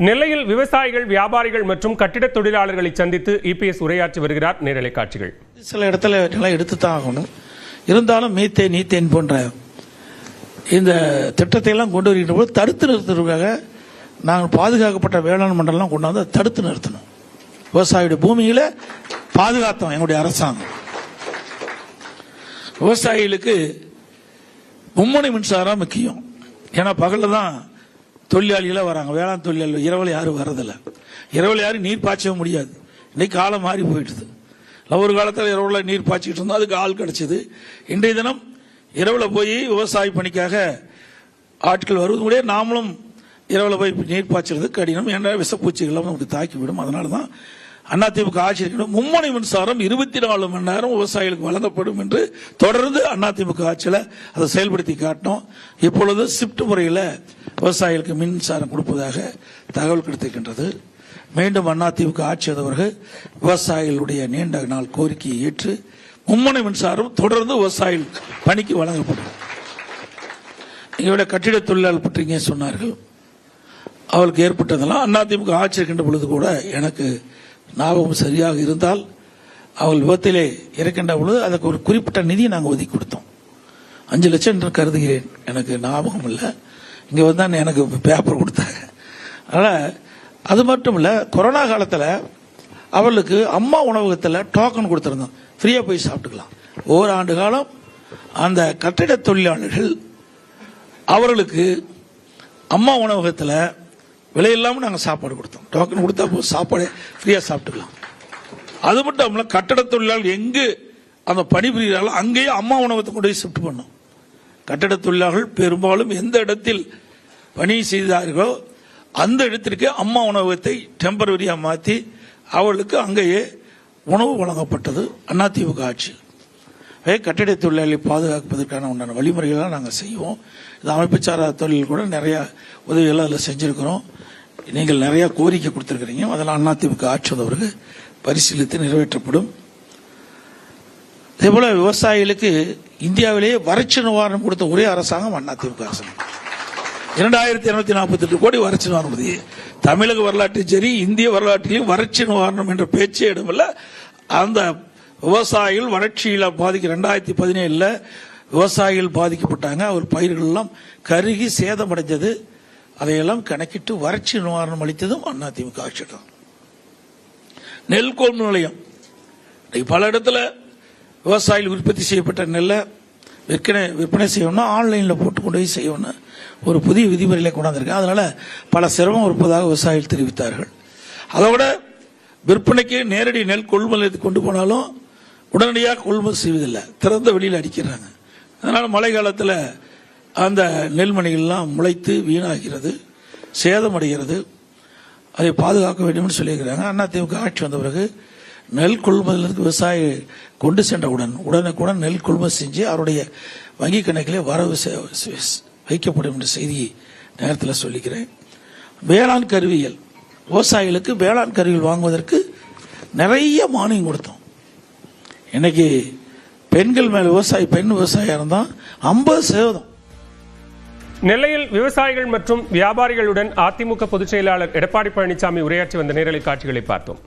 நெல்லையில் விவசாயிகள், வியாபாரிகள் மற்றும் கட்டிட தொழிலாளர்களை சந்தித்து இபிஎஸ் உரையாற்றி வருகிறார். நேரலை காட்சிகள். சில இடத்துல நிலம் எடுத்துத்தான் ஆகணும். இருந்தாலும் மீத்தேன், நீத்தேன் போன்ற இந்த திட்டத்தை எல்லாம் கொண்டு வருகின்ற போது தடுத்து நிறுத்துறதுக்காக நாங்கள் பாதுகாக்கப்பட்ட வேளாண் மண்டலம் கொண்டாந்து தடுத்து நிறுத்தணும். விவசாயியுடைய பூமியில பாதுகாத்தோம் எங்களுடைய அரசாங்கம். விவசாயிகளுக்கு மும்முனை மின்சாரம் முக்கியம். ஏன்னா பகலில் தான் தொழிலாளிகளாக வராங்க, வேளாண் தொழிலாளி. இரவில் யாரும் வர்றதில்லை. இரவில் யாரும் நீர் பாய்ச்சவே முடியாது. இன்னைக்கு காலம் மாறி போயிடுது. ஒரு காலத்தில் இரவில் நீர் பாய்ச்சிக்கிட்டு இருந்தோம், அதுக்கு ஆள் கிடைச்சது. இன்றைய தினம் இரவில் போய் விவசாய பணிக்காக ஆட்கள் வருவது கூட நாமளும் இரவில் போய் நீர் பாய்ச்சறது கடினம். ஏன்னா விஷப்பூச்சிகள்லாம் நமக்கு தாக்கிவிடும். அதனால தான் அதிமுக ஆட்சி இருக்கணும். மும்முனை மின்சாரம் 24 மணி நேரம் விவசாயிகளுக்கு வழங்கப்படும் என்று தொடர்ந்து அதிமுக ஆட்சியில் அதை செயல்படுத்தி காட்டினோம். இப்பொழுது ஷிப்ட் முறையில் விவசாயிகளுக்கு மின்சாரம் கொடுப்பதாக தகவல் கிடைத்திருக்கின்றது. மீண்டும் அதிமுக ஆட்சி வந்தவர்கள் விவசாயிகளுடைய நீண்ட நாள் கோரிக்கையை ஏற்று மும்முனை மின்சாரம் தொடர்ந்து விவசாயிகள் பணிக்கு வழங்கப்படும். எங்களுடைய கட்டிட தொழிலாளர் பற்றி சொன்னார்கள். அவளுக்கு ஏற்பட்டதெல்லாம் அதிமுக ஆட்சி இருக்கின்ற பொழுது கூட எனக்கு ஞாபகம் சரியாக இருந்தால் அவள் விபத்திலே இறக்கின்ற பொழுது அதுக்கு ஒரு குறிப்பிட்ட நிதியை நாங்கள் ஒதுக்கி கொடுத்தோம். 5 லட்சம் என்று கருதுகிறேன், எனக்கு ஞாபகம் இல்லை. இங்கே வந்து எனக்கு பேப்பர் கொடுத்தாங்க. அதனால் அது மட்டும் இல்லை, கொரோனா காலத்தில் அவளுக்கு அம்மா உணவகத்தில் டோக்கன் கொடுத்துருந்தோம். ஃப்ரீயாக போய் சாப்பிட்டுக்கலாம். ஓராண்டு காலம் அந்த கட்டிட தொழிலாளர்கள் அவர்களுக்கு அம்மா உணவகத்தில் விலை இல்லாமல் நாங்கள் சாப்பாடு கொடுத்தோம். டோக்கன் கொடுத்தா போது சாப்பாடு ஃப்ரீயாக சாப்பிட்டுக்கலாம். அது மட்டும் இல்லாமல் கட்டட தொழிலாளர்கள் எங்கு அந்த பணிபுரிகிறார்களோ அங்கேயே அம்மா உணவகத்தை கொண்டு போய் ஷிஃப்ட் பண்ணோம். கட்டட தொழிலாளர்கள் பெரும்பாலும் எந்த இடத்தில் பணி செய்தார்களோ அந்த இடத்திற்கு அம்மா உணவகத்தை டெம்பரரியாக மாற்றி அவர்களுக்கு அங்கேயே உணவு வழங்கப்பட்டது அதிமுக ஆட்சி. கட்டிட தொழிலாளர்களை பாதுகாப்பதற்கான உண்டான வழிமுறைகளை நாங்கள் செய்வோம். இது அமைப்பு சாரா தொழில் கூட நிறைய உதவிகளை அதில் செஞ்சுருக்கிறோம். நீங்கள் நிறைய கோரிக்கை கொடுத்துருக்கிறீங்க. அதெல்லாம் அதிமுக ஆட்சி வந்தவர்கள் பரிசீலித்து நிறைவேற்றப்படும். அதேபோல விவசாயிகளுக்கு இந்தியாவிலேயே வறட்சி நிவாரணம் கொடுத்த ஒரே அரசாங்கம் அதிமுக அரசாங்கம். 2248 கோடி வறட்சி நிவாரணம். தமிழக வரலாற்றிலும் சரி, இந்திய வரலாற்றிலும் வறட்சி நிவாரணம் என்ற பேச்சே இடமில்லை. அந்த விவசாயிகள் வறட்சியில் 2017 விவசாயிகள் பாதிக்கப்பட்டாங்க. அவர் பயிர்கள் எல்லாம் கருகி சேதமடைந்தது. அதையெல்லாம் கணக்கிட்டு வறட்சி நிவாரணம் அளித்ததும் அதிமுக ஆட்சி தான். நெல் கொள்முதல் நிலையம் பல இடத்துல விவசாயிகள் உற்பத்தி செய்யப்பட்ட நெல்லை விற்பனை செய்யணும்னா ஆன்லைனில் போட்டு கொண்டு போய் செய்யணும் ஒரு புதிய விதிமுறைகளை கொண்டாந்துருக்கேன். அதனால பல சிரமம் இருப்பதாக விவசாயிகள் தெரிவித்தார்கள். அதோட விற்பனைக்கு நேரடி நெல் கொள்முதல் கொண்டு போனாலும் உடனடியாக கொள்முதல் செய்வதில்லை, திறந்த வெளியில் அடிக்கிறாங்க. அதனால் மழை காலத்தில் அந்த நெல்மணிகள்லாம் முளைத்து வீணாகிறது, சேதமடைகிறது. அதை பாதுகாக்க வேண்டும் என்று சொல்லியிருக்கிறாங்க. அதிமுக ஆட்சி வந்த பிறகு நெல் கொள்முதலுக்கு விவசாயி கொண்டு சென்றவுடன் உடனுக்குடன் நெல் கொள்முதல் செஞ்சு அவருடைய வங்கி கணக்கிலே வரவு வைக்கப்படும் என்ற செய்தியை நேரத்தில் சொல்லிக்கிறேன். வேளாண் கருவிகள், விவசாயிகளுக்கு வேளாண் கருவிகள் வாங்குவதற்கு நிறைய மானியம் கொடுத்தோம். இன்னைக்கு பெண்கள் மேல பெண் விவசாயியா இருந்தா 50%. நெல்லையில் விவசாயிகள் மற்றும் வியாபாரிகளுடன் அதிமுக பொதுச் செயலாளர் எடப்பாடி பழனிசாமி உரையாற்றி வந்த நேரலை காட்சிகளை பார்த்தோம்.